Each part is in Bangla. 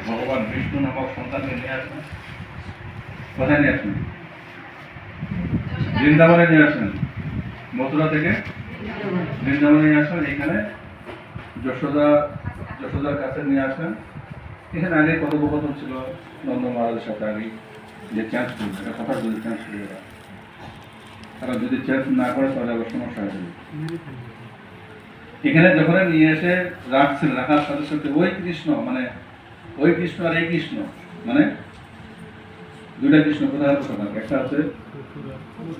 ভগবান বিষ্ণু নামক সন্তানকে নিয়ে আসেন। কোথায় নিয়ে আসেন? বৃন্দাবনে নিয়ে আসেন। মথুরা থেকে বৃন্দাবনে নিয়ে আসেন। এখানে যশোদার কাছে নিয়ে আসেন। এখানে আগে কথোপকথন ছিল নন্দ মহারাজের সাথে, আগে যে চেঞ্জ করবে এটা কথা যদি চেঞ্জ করবে, তারা যদি চেঞ্জ না করে তাহলে আবার সমস্যা হয়ে যাবে। এখানে যখন নিয়ে এসে রাখছেন, রাখার সাথে সাথে ওই কৃষ্ণ মানে ওই কৃষ্ণ আর এই কৃষ্ণ মানে দুইটা কৃষ্ণ কোথায় কোথায়, একটা হচ্ছে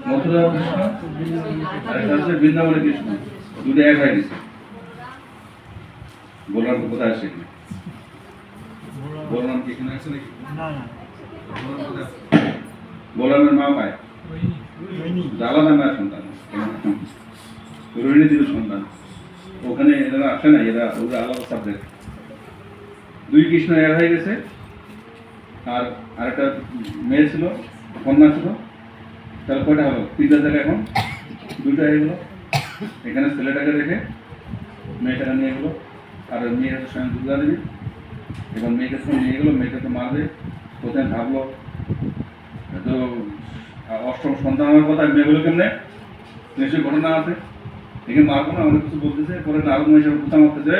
মথুরা কৃষ্ণ আর একটা হচ্ছে বৃন্দাবনের কৃষ্ণ, দুটো এক হয়ে গেছে। বলরাম কোথায় আসে? বলরাম কি এখানে আছে নাকি? বলরামের মা পায় আলাদা মায়ের সন্তান, রোহিণী দেবীর সন্তান। ওখানে এরা আসে না, এরা ওরা আলাদা সাবজেক্ট। দুই কৃষ্ণ এক হয়ে গেছে। আর আরেকটা মেয়ে ছিল, কন্যা ছিল। তাহলে কয়টা হলো? তিনটা জায়গায় এখন দুইটা হয়ে গেলো। এখানে ছেলেটাকে রেখে মেয়েটাকে নিয়ে গেলো। আর মেয়ে হচ্ছে স্বয়ং দুর্গা দেবী। এবার মেয়েকে তো নিয়ে গেলো, মেয়েকে তো মারবে। কোথায় ভাবলো তো অষ্টম সন্তান হওয়ার কথা, মেয়েগুলো কেমনে নিশ্চয়ই ঘটনা আছে, এখানে মারবো না, অনেক কিছু বলতেছে। পরে নারদ মহিষের কোথা মারতেছে,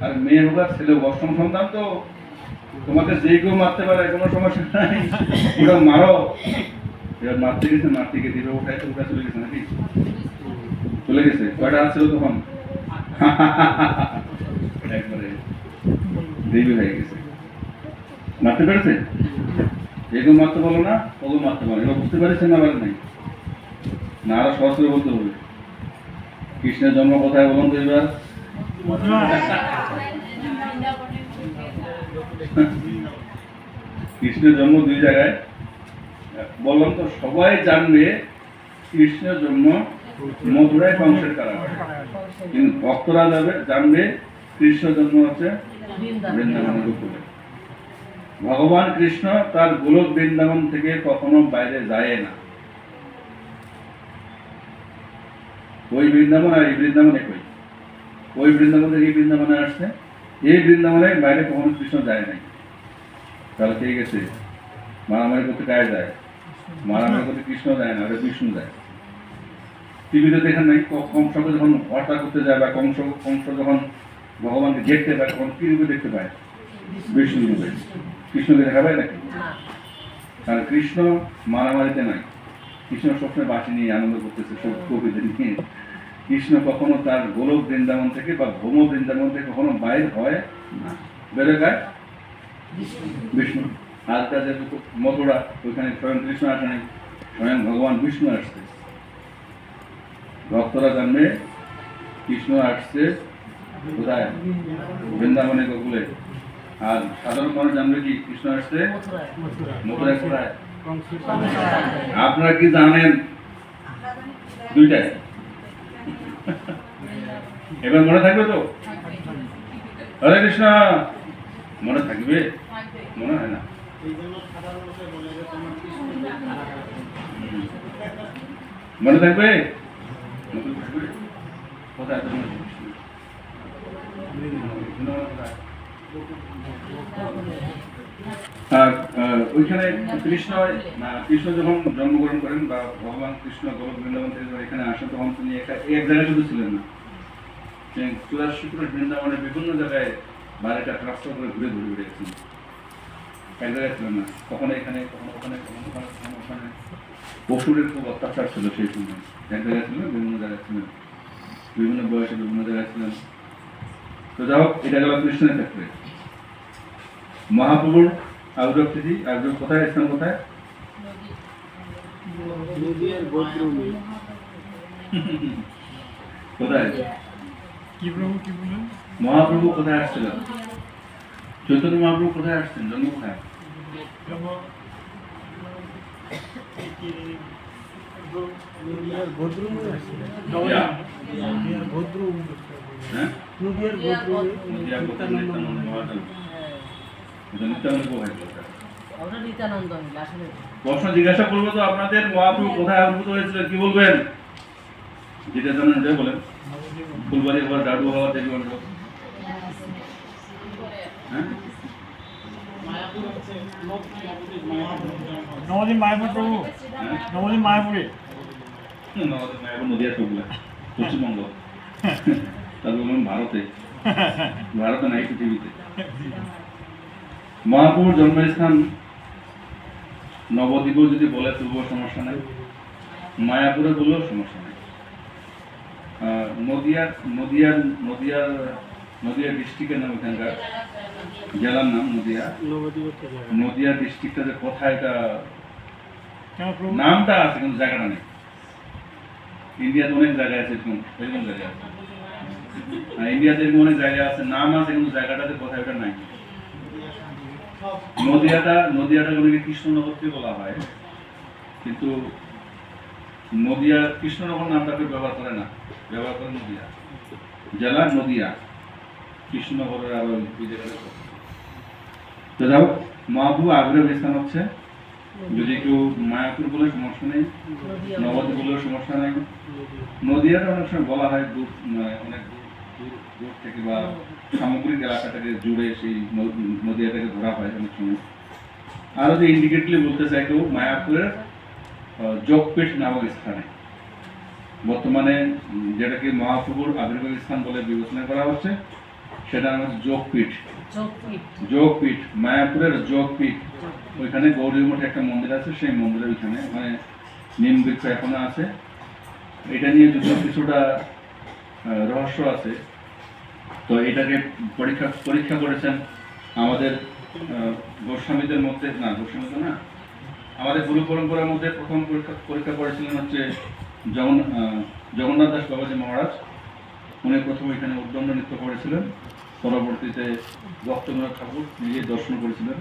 আর মেয়ে হোক আর ছেলে অষ্টম সন্তান তো তোমাকে যে কেউ মারতে পারে, কোনো সমস্যা নাই, ওটা মারো। এবার মারতে গেছে, মারতে গিয়ে দিবে ওটাই তো ওটা চলে গেছে নাকি? চলে গেছে। কয়টা আসছিল তখন? একবারে দেবী হয়ে গেছে। মারতে পেরেছে? এগুলো মারতে পারলো না, ওগুলো মারতে পারে। এবার বুঝতে পারছেন না? পারেন নাই না, আরো সহজ করে বলতে হবে। কৃষ্ণের জন্ম কোথায় বলুন তো এবার? কৃষ্ণের জন্ম দুই জায়গায় বললাম তো, সবাই জানবে কৃষ্ণের জন্ম মথুরায় কংসের কারাগারে, কিন্তু ভক্তরা জানবে কৃষ্ণের জন্ম হচ্ছে বৃন্দাবনের উপরে। ভগবান কৃষ্ণ তার গোলক বৃন্দাবন থেকে কখনো বাইরে যায় না। ওই বৃন্দাবন আর এই বৃন্দাবন একই। ওই বৃন্দাবন থেকে এই বৃন্দাবনে আসছে, এই বৃন্দাবনে বাইরে কখনো কৃষ্ণ যায় নাই। তাহলে কে গেছে? মারামারি করতে গায়ে যায়, মারামারি করতে কৃষ্ণ যায় না, ওটা বিষ্ণু যায়। টিভিতে দেখেন নাই কংসকে যখন হত্যা করতে যায়, বা কংস যখন ভগবানকে দেখতে পায়, তখন কি রূপে দেখতে পায়? বিষ্ণু রূপে। কৃষ্ণকে দেখা পায় নাকি? কারণ কৃষ্ণ মারামারিতে নাই, কৃষ্ণ সবসময় বাঁশি নিয়ে আনন্দ করতেছে, সব কবিদের নিয়ে। কৃষ্ণ কখনো তার গোলক বৃন্দাবন থেকে বা ভৌম বৃন্দাবন থেকে কখনো বাইর হয় না, বেরো গায় বিষ্ণু। আজকাল যেহেতু মথুরা, ওইখানে স্বয়ং কৃষ্ণ আসে নাই, স্বয়ং ভগবান বিষ্ণু আসছে। ভক্তরা জানবে কৃষ্ণ আসছে কোথায়? বৃন্দাবনে, গোকুলে। আর সাধারণ মানুষ জানবে কি কৃষ্ণ আসছে মথুরায়। কোথায়? আপনারা কি জানেন? দুইটাই। এবার মনে থাকবে তো? হরে কৃষ্ণ মনে থাকবে? মনে হয় না। মনে থাকবে? কোথায়? ওইখানে কৃষ্ণ যখন জন্মগ্রহণ করেন, বা ভগবান কৃষ্ণ গোলক বৃন্দাবন থেকে এখানে আসেন, তখন তিনি এক জায়গায় শুধু ছিলেন না, 84 বৃন্দাবনের বিভিন্ন জায়গায় বাড়িটা ট্রান্সফার করে ঘুরে ঘুরে গেছেন। এক জায়গায় ছিলেন না, কখনো এখানে, কখনো ওখানে, কখনো ওখানে। পশুরের খুব অত্যাচার ছিল সেই সময়। এক জায়গায় ছিলেন, বিভিন্ন জায়গায় ছিলেন, বিভিন্ন বয়সে বিভিন্ন জায়গায় ছিলেন। তো যাই হোক, এটা গেল কৃষ্ণের ক্ষেত্রে। মহাপ্রভুর আবির্ভাব তিথি, আবির্ভাব কোথায়, স্থান কোথায়? কোথায়? মহাপ্রভু কোথায় আসছিলেন? চৈতন্য মহাপ্রভু কোথায় আসছেন? জন্ম কোথায়? প্রশ্ন জিজ্ঞাসা করবো তো আপনাদের, মহাপ্রভু কোথায় আবির্ভূত হয়েছিলেন? কি বলবেন? যেটা জানেন ওটাই বলেন। ফুলবাড়ি হওয়ার, ডাডু হওয়ার, দেবী মন্ডল। হ্যাঁ, নবদ্বীপ মায়াপুর প্রভু, নবদ্বীপ মায়াপুরে। নদিয়া চোখলা পশ্চিমবঙ্গ, তারপর বললাম ভারতে, ভারতে নাই পৃথিবীতে। মহাপ্রভুর জন্মস্থান নবদ্বীপও যদি বলে তবুও সমস্যা নাই, মায়াপুরে বললেও সমস্যা নেই। নদিয়া ডিস্ট্রিক্টের নাম, এখানকার জেলার নাম নদিয়া। নদিয়া ডিস্ট্রিক্টটা যে কোথায় এটা নামটা আছে কিন্তু জায়গাটা নেই। ইন্ডিয়াতে অনেক জায়গা আছে, এরকম জায়গা আছে, ইন্ডিয়াতে এরকম অনেক জায়গা আছে, নাম আছে কিন্তু জায়গাটাতে কোথায় ওটা নাই। নদিয়াটা অনেকে কৃষ্ণনগরকে বলা হয়, কিন্তু নদিয়া কৃষ্ণনগর নামটাকে ব্যবহার করে না, ব্যবহার করে নদিয়া জেলা, নদিয়া কৃষ্ণনগরের আরো ওই জায়গাটা। তো যাও, মহাপ্রভু আগ্রহ স্থান হচ্ছে, যদি কেউ মায়াপুর বলে সমস্যা নেই, নবদ্বীপ বলেও সমস্যা নেই। নদিয়াটা অনেক সময় বলা হয় দূর, অনেক দূর থেকে বা সামগ্রিক এলাকাটাকে জুড়ে সেই নদিয়াটাকে ধরা হয় অনেক সময়। আরো যে ইন্ডিকেটলি বলতে চাই কেউ, মায়াপুরের যোগপীঠ নামক স্থানে বর্তমানে যেটাকে মহাপ্রভুর আবির্ভাব স্থান বলে বিবেচনা করা হচ্ছে, সেটা হচ্ছে যোগপীঠ। যোগপীঠ, মায়াপুরের যোগপীঠ। ওইখানে গৌরী মঠে একটা মন্দির আছে, সেই মন্দিরের ওইখানে নিম বৃক্ষ এখনো আছে। এটা নিয়ে যদি কিছুটা রহস্য আছে। তো এটাকে পরীক্ষা করেছেন আমাদের গোস্বামীদের মধ্যে, না গোস্বামীদের না, আমাদের গুরু পরম্পরার মধ্যে প্রথম পরীক্ষা করেছিলেন হচ্ছে জগন্নাথ দাস বাবাজি মহারাজ। উনি প্রথম এখানে উদ্দণ্ড নৃত্য করেছিলেন, পরবর্তীতে ভক্তবৃন্দ ঠাকুর নিজে দর্শন করেছিলেন।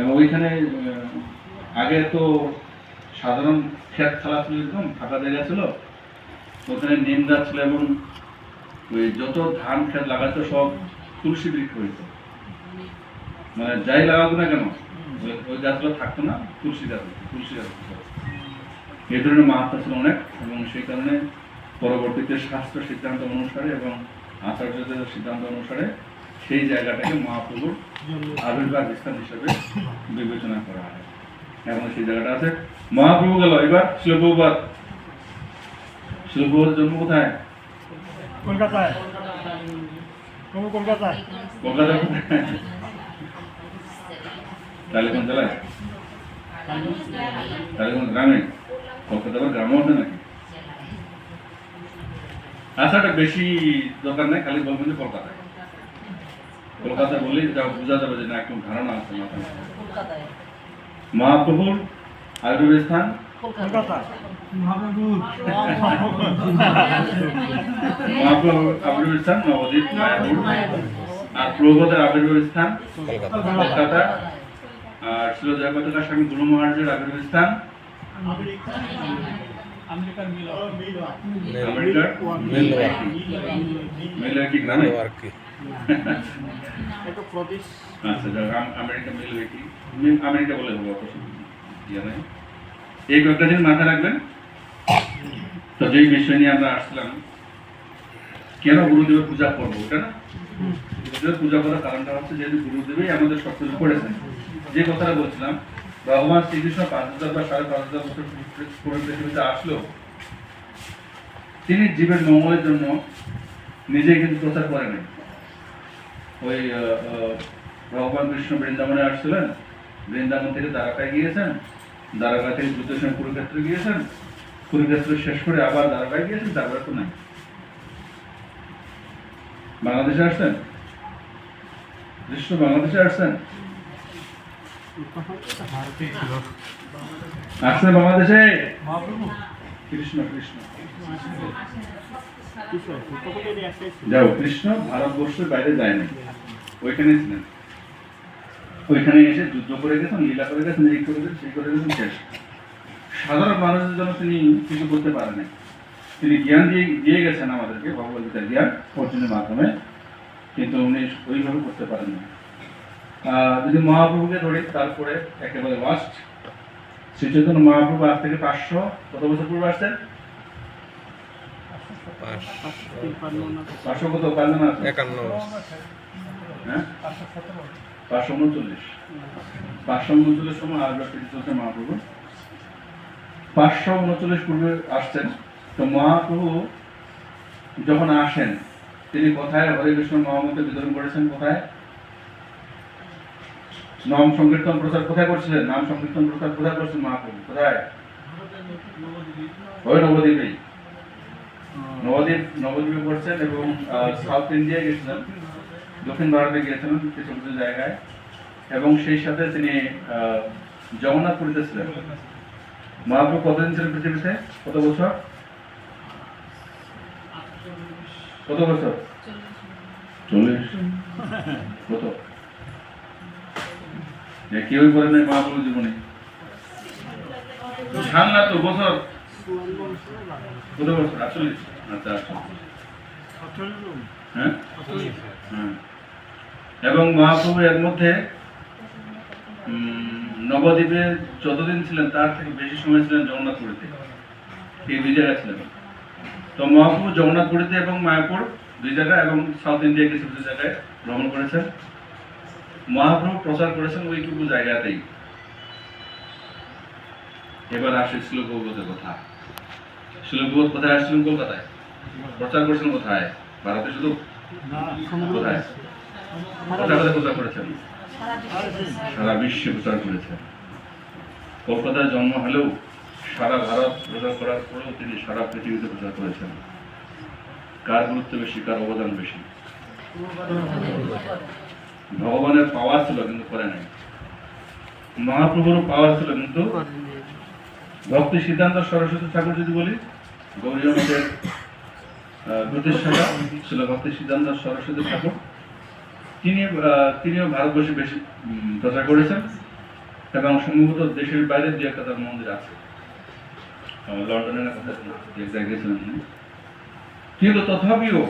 এবং ওইখানে আগে তো সাধারণ ক্ষেত খালা ছিল, একদম ফাঁকা জায়গা ছিল, ওখানে নিম গাছ ছিল এবং ওই যত ধান ক্ষেত লাগাতো সব তুলসী বৃক্ষ হইত, মানে যাই লাগাবো না কেন ওই গাছগুলো থাকতো না, তুলসী গাছ হতো। এই ধরনের মাহাত্মা ছিল অনেক, এবং সেই কারণে পরবর্তীতে শাস্ত্র সিদ্ধান্ত অনুসারে এবং আচার্যদের সিদ্ধান্ত অনুসারে সেই জায়গাটাকে মহাপ্রভুর আবির্ভাব স্থান হিসেবে বিবেচনা করা হয়। এখন সেই জায়গাটা আছে। মহাপ্রভু গেল, এবার শিলপ্রভুপাদ। শিলপ্রভুর জন্ম কোথায়? কলকাতায়। প্রভু কলকাতায়। কলকাতা টালিগঞ্জ জেলায়, টালিগঞ্জ গ্রামে। কলকাতা আবার গ্রামও আছে নাকি? আচ্ছা, এটা বেশি দরকার নেই, খালি বলবেন যে কলকাতায়। কলকাতা বললেই বোঝা যাবে যে না, একদম ধারণা আছে মাথায়। মহাপ্রভুর আবির্ভাব স্থান কলকাতা। মহাপ্রভুর আবির্ভাব স্থান নবদ্বীপ, মায়াপুর। আর প্রভুদের আবির্ভাব স্থান কলকাতা। আর ছিল জগন্নাথ স্বামী গুরু মহারাজের আবির্ভাব স্থান আমেরিকার মিলওয়াকি গ্রামে। আচ্ছা, আমেরিকা মিলওয়াকি, আমেরিকা বলে হবে, অত ইয়ে নাই। এই কয়েকটা দিন মাথায় রাখবেন। তো যেই বিষয় নিয়ে আমরা আসলাম, কেন গুরুদেবের পূজা করবো, ওটা না, গুরুদেবের পূজা করার কারণটা হচ্ছে যেহেতু গুরুদেবই আমাদের সব কিছু করেছেন। যে কথাটা বলছিলাম, ভগবান শ্রীকৃষ্ণ 5000 বা 5500 বছর পূর্বে পৃথিবীতে আসলো, তিনি জীবের মঙ্গলের জন্য নিজেই কিন্তু প্রচার করেন। ওই ভগবান কৃষ্ণ বৃন্দাবনে আসছিলেন, বৃন্দাবন থেকে দ্বারকায় গিয়েছেন, দ্বারকা থেকে যুদ্ধের সময় কুরুক্ষেত্রে গিয়েছেন, কুরুক্ষেত্র শেষ করে আবার দ্বারকায় গিয়েছেন, তারপরে তো নাই। বাংলাদেশে আসছেন, কৃষ্ণ বাংলাদেশে আসছেন, আসছেন বাংলাদেশে কৃষ্ণ। যাও, কৃষ্ণ ভারতবর্ষের বাইরে যায় নাই, ওইখানে ছিলেন। ওইখানে এসে যুদ্ধ করে গেছেন, লীলা করে গেছেন, এই করে গেছেন, সেই করে গেছেন, শেষ। সাধারণ মানুষের জন্য তিনি কিছু করতে পারেন নাই। তিনি জ্ঞান দিয়ে গেছেন আমাদেরকে, ভগবদ্গীতার জ্ঞান অর্জনের মাধ্যমে, কিন্তু উনি ওইভাবে করতে পারেন না। যদি মহাপ্রভুকে ধরি, তারপরে একেবারে লাস্ট শ্রী চৈতন্য মহাপ্রভু আজ থেকে 500 কত বছর পূর্বে আসছেন? 500 কত? 51, হ্যাঁ, 539 সময় আর পিঠে চলছে মহাপ্রভু। 539 পূর্বে আসছেন। তো মহাপ্রভু যখন আসেন তিনি কোথায় হরে কৃষ্ণ মহামন্ত্র বিতরণ করেছেন? কোথায়? নাম সংকীর্তন প্রচার কোথায় করছিলেন? নাম সংকীর্তন প্রচার কোথায় করছেন মহাপ্রভু? কোথায়? ওই নবদ্বীপে। নবদ্বীপে করছেন এবং সাউথ ইন্ডিয়ায় গেছিলেন, দক্ষিণ ভারতে গিয়েছিলেন কিছু কিছু জায়গায়, এবং সেই সাথে তিনি জগন্নাথ পুরীতে ছিলেন। মহাপ্রভু কতদিন ছিলেন পৃথিবীতে? কত বছর? কত বছর? 40। কত? কেউই বলে নাই মহাপ্রভু জীবনে। ধান না তো বছর কত বছর? 48। আচ্ছা আচ্ছা। হ্যাঁ হ্যাঁ। এবং মহাপ্রভু এর মধ্যে নবদ্বীপে যতদিন ছিলেন তার থেকে বেশি সময় ছিলেন জগন্নাথপুরীতে। এই দুই জায়গায় ছিলেন। তো মহাপ্রভু জগন্নাথপুরীতে এবং মায়াপুর দুই জায়গায় এবং সাউথ ইন্ডিয়া কিছু কিছু জায়গায় ভ্রমণ করেছেন। মহাপ্রভু প্রচার করেছেন ওইটুকু জায়গাতেই। এবার আসে শ্লোকবোধের কথা। শ্লোকবোধ কোথায় আসছিলেন? কলকাতায়। প্রচার করেছেন কোথায়? ভারতে শুধু? কোথায়? কোথায় প্রচার করেছেন? সারা বিশ্বে প্রচার করেছেন। কলকাতায় জন্ম হলেও সারা ভারত প্রচার করার পরেও তিনি সারা পৃথিবীতে প্রচার করেছেন। কার গুরুত্ব বেশি, কার অবদান বেশি? ভগবানের পাওয়ার ছিল কিন্তু করে নাই। মহাপ্রভুর পাওয়ার ছিল কিন্তু ভক্তি সিদ্ধান্ত সরস্বতী ঠাকুর যদি বলি, গৌরীয় মঠের প্রতিষ্ঠাতা ছিল ভক্তি সিদ্ধান্ত সরস্বতী ঠাকুর। তিনিও ভারতবর্ষে বেশি প্রচার করেছেন এবং সম্ভবত দেশের বাইরে দু একটা তার মন্দির আছে। লন্ডনের কথা গেছিলেন। কিন্তু তথাপিও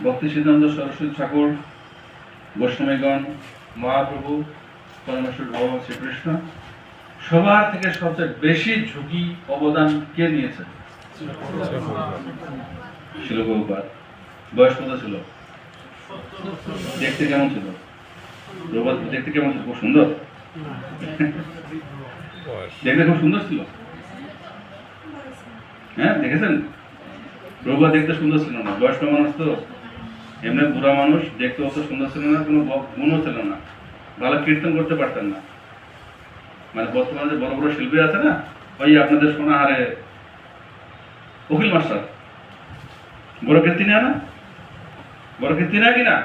ভক্তি সিদ্ধান্ত সরস্বতী ঠাকুর, গোস্বামীগণ, মহাপ্রভু, পরমেশ্বর ভগবান শ্রীকৃষ্ণ সবার থেকে সবচেয়ে বেশি ঝুঁকি অবদান কে নিয়েছেন? শিল প্রভুপাদ। বয়স কত ছিল? দেখতে কেমন ছিল? প্রভুপাদ দেখতে কেমন ছিল? খুব সুন্দর। দেখতে খুব সুন্দর ছিল। হ্যাঁ দেখেছেন? প্রভুপাদ দেখতে সুন্দর ছিল না। বয়স্ক মানুষ তো, এমনি বুড়া মানুষ, দেখতে অত সুন্দর ছিল না, কোনো গুণও ছিল না, ভালো কীর্তন করতে পারতেন না। মানে বর্তমানে যে বড় বড় শিল্পী আছে না, ওই আপনাদের সোনাহারে উকিল মাস্টার, বড় কীর্তি নেয় না? বড় কীর্তি নেয় কিনা?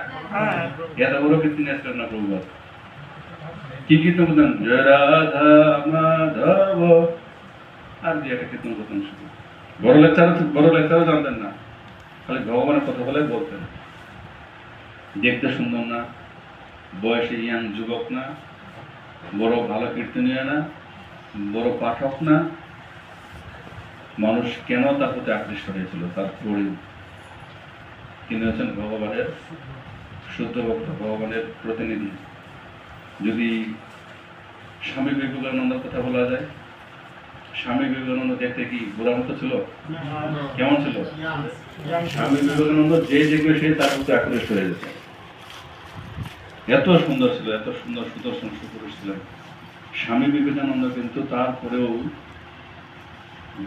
এত বড় কীর্তি নিয়েছিলেন না প্রভুপাদ। কি কীর্তন করতেন? জয় রাধা মাধব, আর দিয়ে একটা কীর্তন করতেন শুধু। বড় লেকচারও জানতেন না, খালি ভগবানের কথা বলে বলতেন। দেখতে সুন্দর না, বয়সে ইয়াং যুবক না, বড় ভালো কীর্তনীয় না, বড় পাঠক না। মানুষ কেন তার প্রতি আকৃষ্ট হয়েছিল? তার পরেও তিনি হচ্ছেন ভগবানের শুদ্ধ ভক্ত, ভগবানের প্রতিনিধি। যদি স্বামী বিবেকানন্দের কথা বলা যায়, স্বামী বিবেকানন্দ দেখতে কি বুড়ার মতো ছিল? কেমন ছিল? স্বামী বিবেকানন্দ যে দেখবে সে তার প্রতি আকৃষ্ট হয়ে যেত। এত সুন্দর ছিল, এত সুন্দর সুদর্শন সুপুরুষ ছিলেন স্বামী বিবেকানন্দ। কিন্তু তারপরেও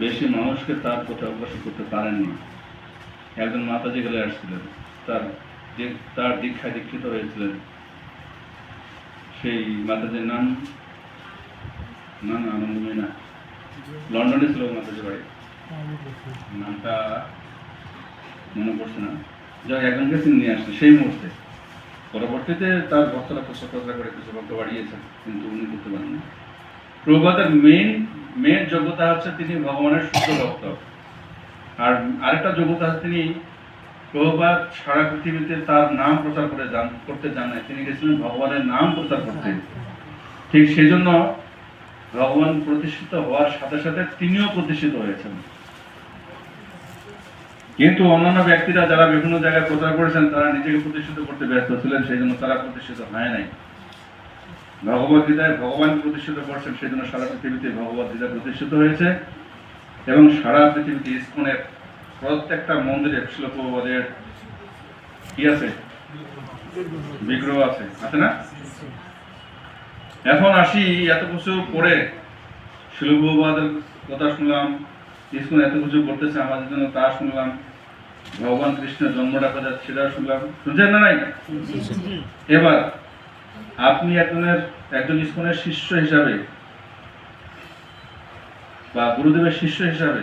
বেশি মানুষকে তার প্রতি অগ্রসর করতে পারেননি। একজন মাতাজি গেলে আসছিলেন, তার দীক্ষায় দীক্ষিত হয়েছিলেন। সেই মাতাজির নাম আনন্দময়ী না, লন্ডনে ছিল মাতাজি বাড়ি, নামটা মনে পড়ছে না। যাই একজনকে তিনি নিয়ে আসছেন সেই মুহূর্তে। পরবর্তীতে তার ভক্তরা প্রচার করে কিছু ভক্ত বাড়িয়েছেন, কিন্তু উনি করতে পারেন। প্রভুপাদের মেন যোগ্যতা হচ্ছে তিনি ভগবানের শুদ্ধ ভক্ত। আর আরেকটা যোগ্যতা হচ্ছে তিনি প্রভুপাদ সারা পৃথিবীতে তার নাম প্রচার করতে জানেন। তিনি গেছিলেন ভগবানের নাম প্রচার করতে। ঠিক সেই জন্য ভগবান প্রতিষ্ঠিত হওয়ার সাথে সাথে তিনিও প্রতিষ্ঠিত হয়েছেন। কিন্তু অন্যান্য ব্যক্তিরা যারা বিভিন্ন জায়গায় প্রচার করেছেন তারা নিজেকে প্রতিষ্ঠিত করতে ব্যস্ত ছিলেন, সেই জন্য তারা প্রতিষ্ঠিত হয় নাই। ভগবদ্গীতায় ভগবান প্রতিষ্ঠিত করছেন, সেই জন্য সারা পৃথিবীতে ভগবদ্গীতা প্রতিষ্ঠিত হয়েছে। এবং সারা পৃথিবীতে ইসকনের প্রত্যেকটা মন্দিরে শিল প্রভুপাদের কি আছে? বিগ্রহ আছে না? এখন আসি, এত কিছু পরে শিলবাদের কথা শুনলাম, ইসকন এত কিছু করতেছে আমাদের জন্য তা শুনলাম, ভগবান কৃষ্ণের জন্ম ডাকা যাচ্ছে সেটা শুনলাম, শুনছেন না নাই? এবার আপনি একজন ইসকনের শিষ্য হিসাবে বা গুরুদেবের শিষ্য হিসাবে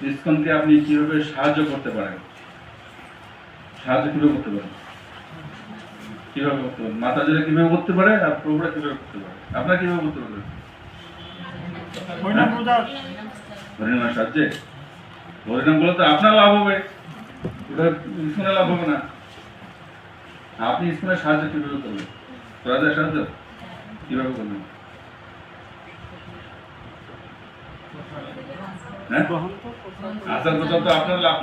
ইসকনকে আপনি কিভাবে সাহায্য করতে পারেন? সাহায্য কিভাবে করতে পারেন? কিভাবে করতে পারেন? মাতাজিরা কিভাবে করতে পারে আর প্রভুরা কিভাবে করতে পারে? আপনারা কিভাবে করতে পারবেন? হরিনাম প্রচার হরিনামের সাহায্যে? হরিনাম বলে তো আপনার লাভ হবে, ওটা ইসকনের লাভ হবে না। আপনি ইসকনের সাহায্য কিভাবে করবেন? করা যায় সাহায্য? কিভাবে করবেন? হ্যাঁ, আচার প্রচার তো আপনার লাভ।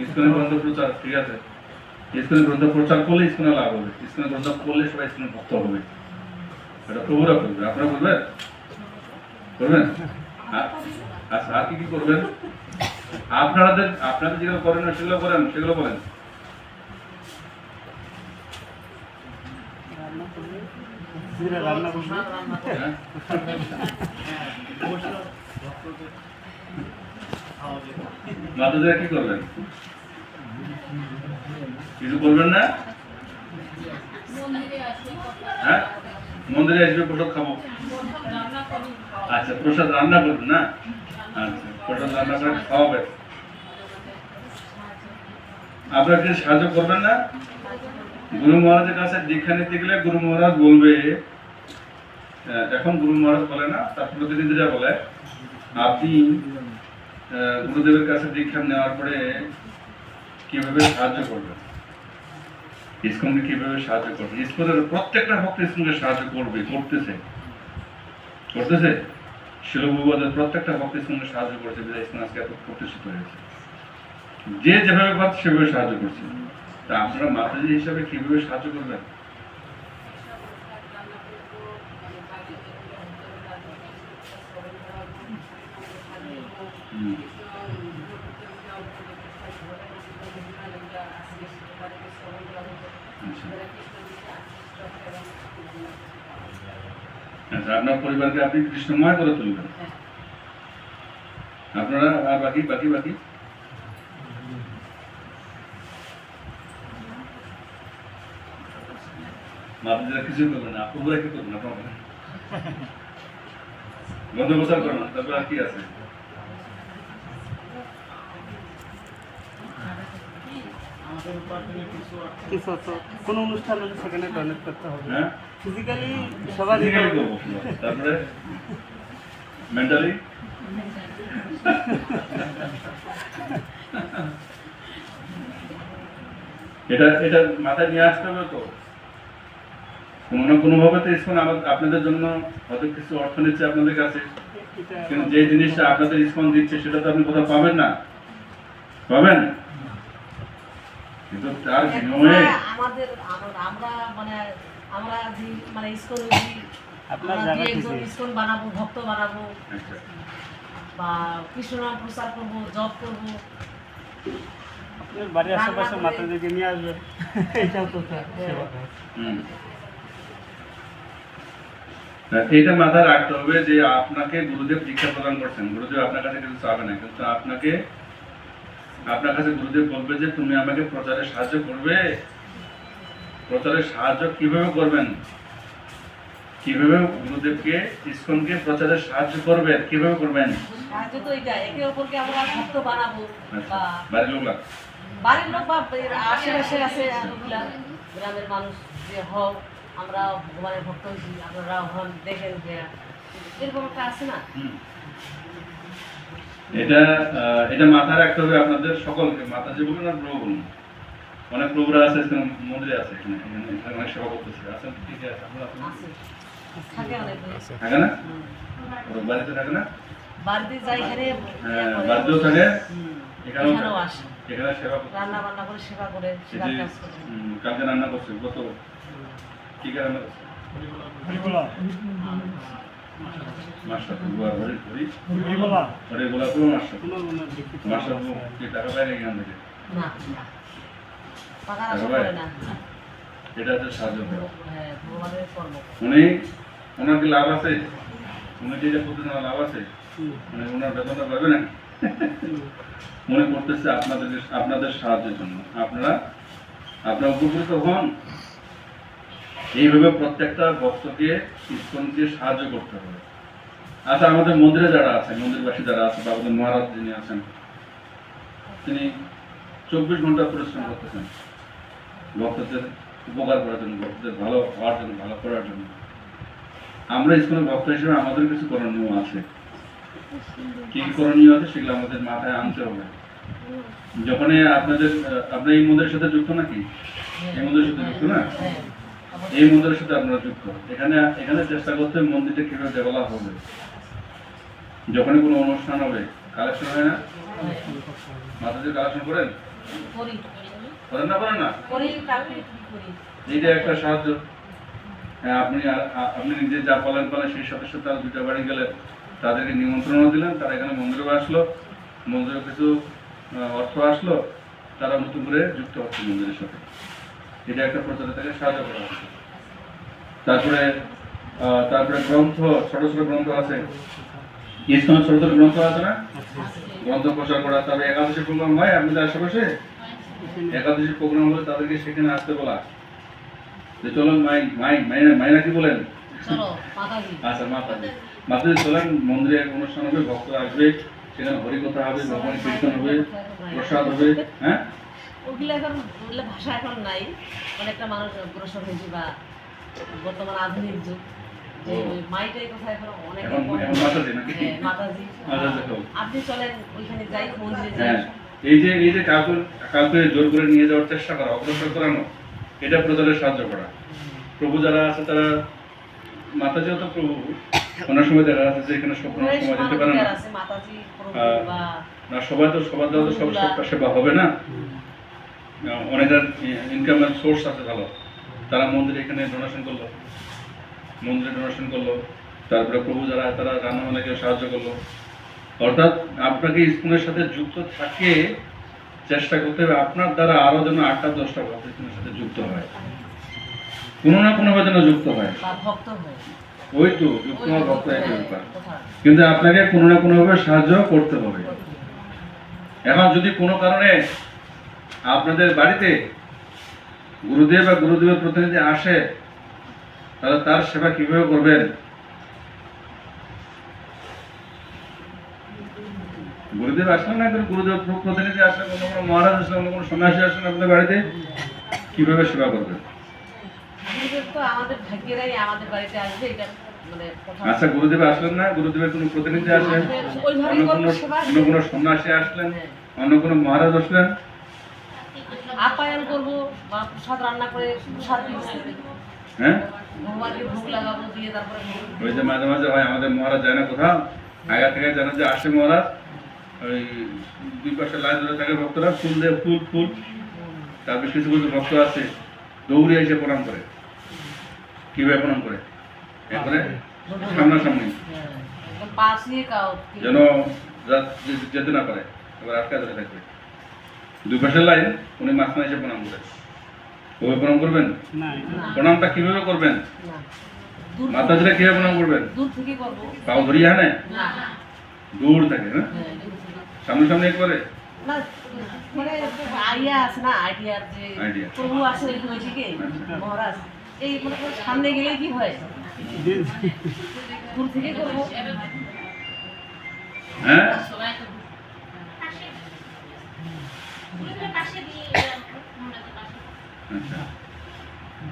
ইসকনের গ্রন্থ প্রচার, ঠিক আছে, ইসকনের গ্রন্থ প্রচার করলে ইসকনের লাভ হবে, ইসকনের গ্রন্থ করলে সবাই ইসকনের ভক্ত হবে। এটা প্রভুরা করবে, আপনারা করবেন? করবেন? আচ্ছা, আর কি কি করবেন? আপনাদের যেগুলো করেন সেগুলো করেন, সেগুলো করেন। হ্যাঁ? মাতাজিরা কি করবেন? কিছু করবেন না? হ্যাঁ, মন্দিরে আসবে, প্রসাদ খাবো। আচ্ছা, প্রসাদ রান্না করবেন না? আচ্ছা, প্রসাদ রান্না করে খাওয়াবেন। আপনারা কি সাহায্য করবেন না? গুরু মহারাজের কাছে দীক্ষা নিতে গেলে গুরু মহারাজ বলবে, এখন গুরু মহারাজ বলে না, তার প্রতিনিধিরা বলে, আপনি গুরুদেবের কাছে দীক্ষা নেওয়ার পরে কিভাবে সাহায্য করবেন, ইসকনকে কিভাবে সাহায্য করবেন। ইসকনের প্রত্যেকটা ভক্ত ইসকনকে সাহায্য করবে, করতেছে। শিলবাদের প্রত্যেকটা ভক্ত ইসকনকে সাহায্য করছে, ইসকন আজকে এত প্রতিষ্ঠিত হয়েছে। যে যেভাবে পাচ্ছে সেভাবে সাহায্য করছে। তা আপনারা মাতাজি হিসাবে কিভাবে সাহায্য করবেন? আচ্ছা, আপনার পরিবারকে আপনি কৃষ্ণময় করে তুলবেন। আপনারা আর বাকি বাকি বাকি মাতাজিরা কিছু করবেন না, আপনারা কি করবেন? আপনারা বন্ধ প্রচার করেন, তারপর আর কি আছে? কিছু তো কোনো অনুষ্ঠান হলে সেখানে ডোনেট করতে হবে। হ্যাঁ, ফিজিক্যালি সবারই ফিজিক্যালি করবো, তারপরে মেন্টালি এটা মাথায় নিয়ে আসতে হবে তো। কোনো না কোনো ভাবে তো ইসকন আপনাদের জন্য হয়তো কিছু অর্থ নিচ্ছে আপনাদের কাছে, কিন্তু যে জিনিসটা আপনাদের ইসকন দিচ্ছে সেটা তো আপনি কোথাও পাবেন না, পাবেন? কিন্তু তার বিনিময়ে আমরা ইসকন আপনার আমরা জায়গা একজন থেকে ইসকন বানাবো, ভক্ত বানাবো, আচ্ছা, বা কৃষ্ণ নাম প্রচার করবো, জপ করবো। আপনার বাড়ির আশেপাশে মাতাদেরকে নিয়ে আসবেন, এটাও তো সেবা। এইটা মাথায় রাখতে হবে যে আপনাকে গুরুদেব দীক্ষা প্রদান করছেন, গুরুদেব আপনার কাছে কিছু চাবে না, কিন্তু আপনার কাছে গুরুদেব বলবে যে তুমি আমাকে প্রচারে সাহায্য করবে। প্রচারে সাহায্য কিভাবে করবেন? কিভাবে গুরুদেবকে ইসকনকে প্রচারে সাহায্য করবেন, কিভাবে করবেন? সাহায্য তো এটা, একে অপরকে আমরা ভক্ত বানাবো, আচ্ছা, বা বাড়ির লোকরা, বাড়ির লোক বা আশেপাশে আছে লোকগুলা, গ্রামের মানুষ, যে হও আমরা ভগবানের ভক্ত হয়েছি, আপনারা হন, দেখেন যে এরকম একটা আছে না। এটা মাথায় রাখতে হবে আপনাদের সকলকে, মাতাজি বলুন আর প্রভু বলুন। অনেক প্রভুরা আছে, মন্দিরে আছে, এখানে অনেক সেবা করতেছে, আছেন, ঠিক আছে, আছে, থাকে অনেক। থাকে না? ওর বাড়িতে থাকে না? বাড়িতে যাই, এখানে হ্যাঁ, বাড়িতেও থাকে, এখানেও এখানেও থাকে। আসে, এখানে সেবা করতে রান্না বান্না করে সেবা করে, এই সেবার যে, কাজ করে। কালকে রান্না করছে, কত কি রান্না করছে? হরিবোলা মাছটা পুরো হরি হরি হরিবোলা হরি গোলা পুরো মাছটা, কোনো লিখিত মাছটা কি টাকা পায় নাকি এখান থেকে? না, টাকার আশা সবাই? করে না। এটা হচ্ছে সাহায্য করা। হ্যাঁ ভগবানের কর্ম। উনি ওনার কি লাভ আছে? উনি যে প্রতিদিন লাভ আছে, হুম, মানে ওনার বেতনটা পাবে না। হুম, মনে করতেছে আপনাদের সাহায্যের জন্য। আপনারা উপকৃত হন। এইভাবে প্রত্যেকটা ভক্তকে ইসকনকে সাহায্য করতে হবে। আচ্ছা, আমাদের মন্দিরে যারা আছে, মন্দিরবাসী যারা আছে, বা আমাদের মহারাজ যিনি আছেন, তিনি 24 ঘন্টা পরিশ্রম করতেছেন ভক্তদের উপকার করার জন্য, ভক্তদের ভালো হওয়ার জন্য, ভালো করার জন্য। আমরা ইসকনের ভক্ত হিসেবে আমাদের কিছু করণীয় আছে। কি কি করণীয় আছে সেগুলো আমাদের মাথায় আনতে হবে। যখন আপনি এই মন্দিরের সাথে যুক্ত নাকি? এই মন্দিরের সাথে যুক্ত না? হ্যাঁ এই মন্দিরের সাথে আপনারা যুক্ত। এখানে চেষ্টা করতে হবে মন্দিরটা কিভাবে ডেভেলপ হবে। যখনই কোনো অনুষ্ঠান হবে, কালেকশন হয় না? মাতাজির কালেকশন করেন? করি করেন না? করি কালকে করি। এইটা একটা সাহায্য। হ্যাঁ, আপনি নিজে যা পালেন সেই সাথে সাথে তার দুইটা বাড়ি গেলেন, তাদেরকে নিমন্ত্রণও দিলেন, তারা এখানে মন্দিরে আসলো, মন্দিরে কিছু অর্থ আসলো, তারা নতুন করে যুক্ত হচ্ছে মন্দিরের সাথে। এটা একটা প্রচারে তাকে সাহায্য করা হচ্ছে। তারপরে গ্রন্থ, ছোট ছোট গ্রন্থ আছে, ইসলামের ছোট ছোট গ্রন্থ আছে না? গ্রন্থ প্রচার করা। তবে একাদশী প্রোগ্রাম হয় আপনাদের আশেপাশে, একাদশী প্রোগ্রাম হলে তাদেরকে সেখানে আসতে বলা, যে চলুন মাইনা কি বলেন? চলো মাতাজি। আচ্ছা, মাতাজি চলেন, মন্দিরে এক অনুষ্ঠান হবে, ভক্তরা আসবে, সেখানে হরিকথা হবে, ভগবান কীর্তন হবে, প্রসাদ হবে। হ্যাঁ, ওগুলো ভাষা এখন নাই, অনেকটা মানুষ অগ্রসর হয়েছে, বা বর্তমান আধুনিক যুগ, যে মাইটাই কথা এখন অনেকে এখন মাতাজি নাকি? হ্যাঁ, মাতাজি। মাতাজি হোক। আপনি চলেন ওইখানে যাই, মন্দিরে যাই। হ্যাঁ, এই যে কাউকে জোর করে নিয়ে যাওয়ার চেষ্টা করা, অগ্রসর করানো, এটা প্রচারে সাহায্য করা। প্রভু যারা আছে তারা, মাতাজিও তো প্রভু, অনেক সময় দেখা যাচ্ছে যে এখানে সব সময় যেতে পারে না। আছে মাতাজি প্রভু বা না, সবার দ্বারা তো সব সেবা হবে না। অনেকের ইনকামের সোর্স আছে ভালো, তারা মন্দিরে এখানে ডোনেশন করলো, তারপরে প্রভু যারা তারা রান্না বান্নাকে সাহায্য করলো। অর্থাৎ আপনাকে ইসকনের সাথে যুক্ত থাকে চেষ্টা করতে হবে, আপনার দ্বারা আরো যেন 8-10টা ভক্ত ইসকনের সাথে যুক্ত হয়, কোনো না কোনোভাবে যেন যুক্ত হয়। বা ভক্ত হয়। ওই তো যুক্ত হওয়া ভক্ত একই ব্যাপার, কিন্তু আপনাকে কোনো না কোনোভাবে সাহায্য করতে হবে। এখন যদি কোনো কারণে আপনাদের বাড়িতে গুরুদেব বা গুরুদেবের প্রতিনিধি আসে, তাহলে তার সেবা কিভাবে করবেন? গুরুদেব আসলেন না, গুরুদেব প্রতিনিধি আসলে, কোনো মহারাজ আসলে, কোনো সন্ন্যাসী আসলেন আপনাদের বাড়িতে, কিভাবে সেবা করবেন? গুরুদেব তো আমাদের ভাগ্যেরাই আমাদের বাড়িতে আসবে, এটা মানে কথা। আচ্ছা, গুরুদেব আসলেন না, গুরুদেবের কোনো প্রতিনিধি আসলেন, ওইভাবেই করবো সেবা। অন্য কোনো সন্ন্যাসী আসলেন, অন্য কোনো মহারাজ আসলেন, আপ্যায়ন করবো বা প্রসাদ রান্না করে প্রসাদ দিচ্ছি, হ্যাঁ, ভগবানকে ভোগ লাগাবো, দিয়ে তারপরে ভোগ। ওই যে মাঝে মাঝে হয় আমাদের মহারাজ যায় না কোথাও, আগে থেকে জানা যে আসে মহারাজ, ওই দুই পাশে লাইন ধরে থাকে ভক্তরা, ফুল দিয়ে ফুল, তারপর কিছু কিছু ভক্ত আছে দৌড়ে এসে প্রণাম করে। কিভাবে প্রণাম করে? এরপরে সামনাসামনি, হ্যাঁ, একদম পাশে যেন যেতে না পারে, এবার আটকা ধরে থাকবে। দুই পাশের লাইন, উনি মাঝখানে এসে প্রণাম করে। ওভাবে প্রণাম করবেন? না, প্রণামটা কিভাবে করবেন? মাতাজিরা কিভাবে প্রণাম করবেন? দূর থেকে করবো। পাও ধরিয়ে আনে? না, দূর থাকে না, হ্যাঁ, দূর থেকে। সামনাসামনি একবারে না, মানে আইডিয়া আছে না, আইডিয়ার যে Idea। প্রভু আছে ওইদিকে মহারাজ, এই মানে সামনে গেলে কি হয়, দূর থেকে করবো। হ্যাঁ, আচ্ছা,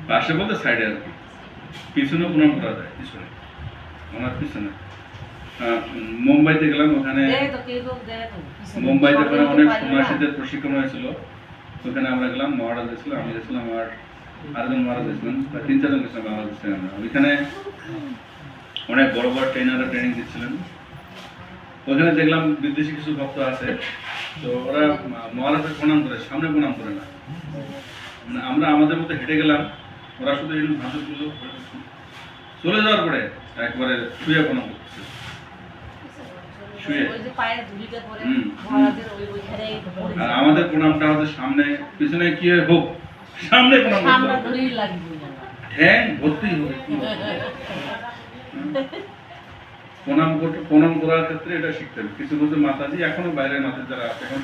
পাশে বলতে সাইডে আর কি, পিছনে প্রণাম করা যায়, পিছনে, ওনার পিছনে। মুম্বাইতে গেলাম, ওখানে দেয় তো, কেউ তো দেয় তো। মুম্বাইতে ওখানে অনেক পারি না। সন্ন্যাসীদের প্রশিক্ষণ হয়েছিল, ওখানে আমরা গেলাম, মহারাজ গেছিল, আমি গেছিলাম, আর আরেকজন মহারাজ গেছিলাম, 3-4 জন গেছিলাম, বাংলাদেশ থেকে আমরা। ওইখানে অনেক বড় বড় ট্রেনাররা ট্রেনিং দিচ্ছিলেন। ওখানে দেখলাম বিদেশি কিছু ভক্ত আছে, তো ওরা মহারাজের প্রণাম করে, সামনে প্রণাম করে না, মানে আমরা আমাদের মধ্যে হেঁটে গেলাম, ওরা শুধু এই ভাষণগুলো চলে যাওয়ার পরে একবারে শুয়ে প্রণাম করতেছে, শুয়ে। ওই যে পায়ের ধুলিটা পরে হুম। মহারাজের ওইখানেই পড়ে আর যায়। আমাদের প্রণামটা হচ্ছে সামনে, পিছনে কি হোক, সামনে প্রণাম করতে সামনে হবে। ধরেই লাগবে না। ঠ্যাং ভর্তি হবে প্রণাম করার ক্ষেত্রে এটা শিখতে হবে। কিছু কিছু মাতাজি এখনো বাইরের মাতাজি যারা আছে এখন